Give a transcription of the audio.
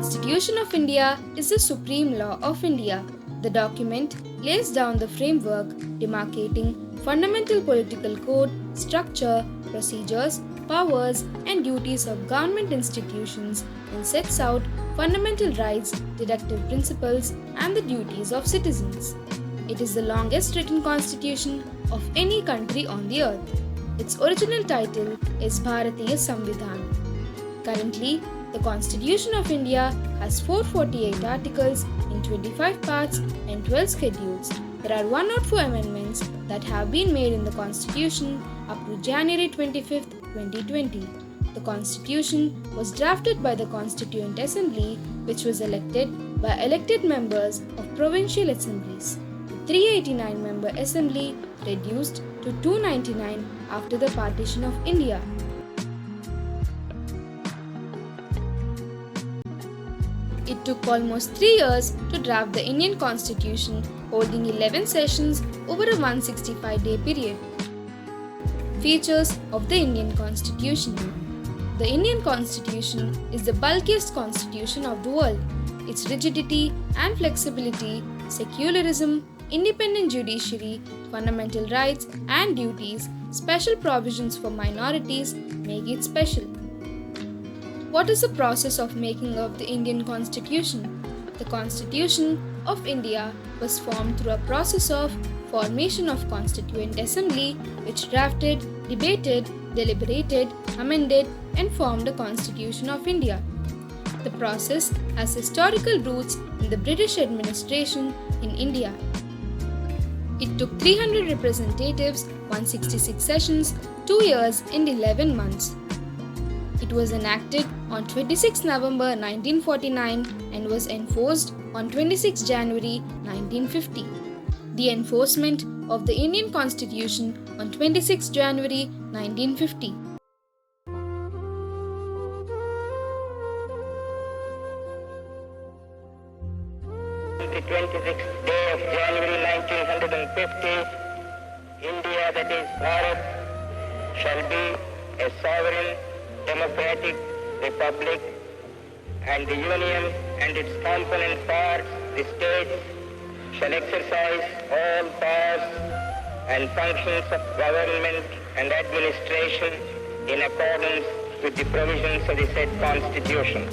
Constitution of India is the supreme law of India. The document lays down the framework demarcating fundamental political code, structure, procedures, powers, and duties of government institutions and sets out fundamental rights, deductive principles, and the duties of citizens. It is the longest written constitution of any country on the earth. Its original title is Bharatiya Samvidhan. Currently, the Constitution of India has 448 articles in 25 parts and 12 schedules. There are 104 amendments that have been made in the Constitution up to January 25, 2020. The Constitution was drafted by the Constituent Assembly, which was elected by elected members of provincial assemblies. The 389-member assembly reduced to 299 after the partition of India. It took almost 3 years to draft the Indian Constitution, holding 11 sessions over a 165-day period. Features of the Indian Constitution. The Indian Constitution is the bulkiest constitution of the world. Its rigidity and flexibility, secularism, independent judiciary, fundamental rights and duties, special provisions for minorities make it special. What is the process of making of the Indian Constitution? The Constitution of India was formed through a process of formation of Constituent Assembly, which drafted, debated, deliberated, amended, and formed the Constitution of India. The process has historical roots in the British administration in India. It took 300 representatives, 166 sessions, 2 years and 11 months. It was enacted on 26 November 1949 and was enforced on 26 January 1950. The enforcement of the Indian Constitution on 26 January 1950. The 26th day of January 1950, India, that is Bharat, shall be a sovereign, democratic republic, and the Union and its component parts, the states, shall exercise all powers and functions of government and administration in accordance with the provisions of the said Constitution.